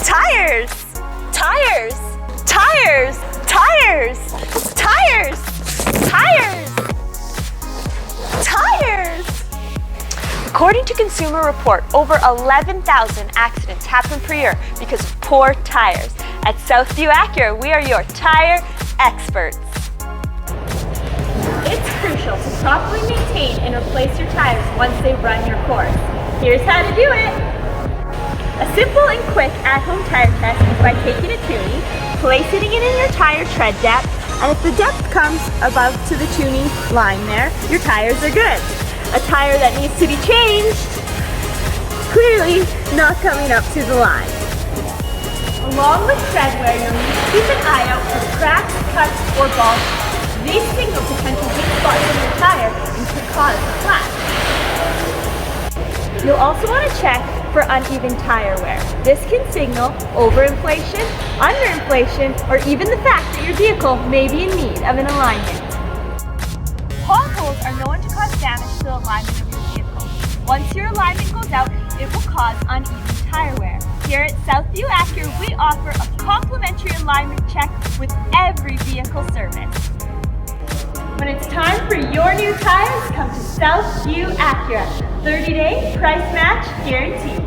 Tires! Tires! Tires! Tires! Tires! Tires! Tires! According to Consumer Report, over 11,000 accidents happen per year because of poor tires. At Southview Acura, we are your tire experts. It's crucial to properly maintain and replace your tires once they run your course. Here's how to do it. A simple and quick at-home tire test is by taking a tuning, placing it in your tire tread depth, and if the depth comes above to the tuning line there, your tires are good. A tire that needs to be changed, clearly not coming up to the line. Along with tread wear, you'll need to keep an eye out for cracks, cuts, or bulbs. These signal potential weak spots in your tire and could cause a flat. You'll also want to check for uneven tire wear. This can signal overinflation, underinflation, or even the fact that your vehicle may be in need of an alignment. Potholes are known to cause damage to the alignment of your vehicle. Once your alignment goes out, it will cause uneven tire wear. Here at Southview Acura, we offer a complimentary alignment check with every vehicle service. When it's time for your new tires, come to Southview Acura. 30-day price match guarantee.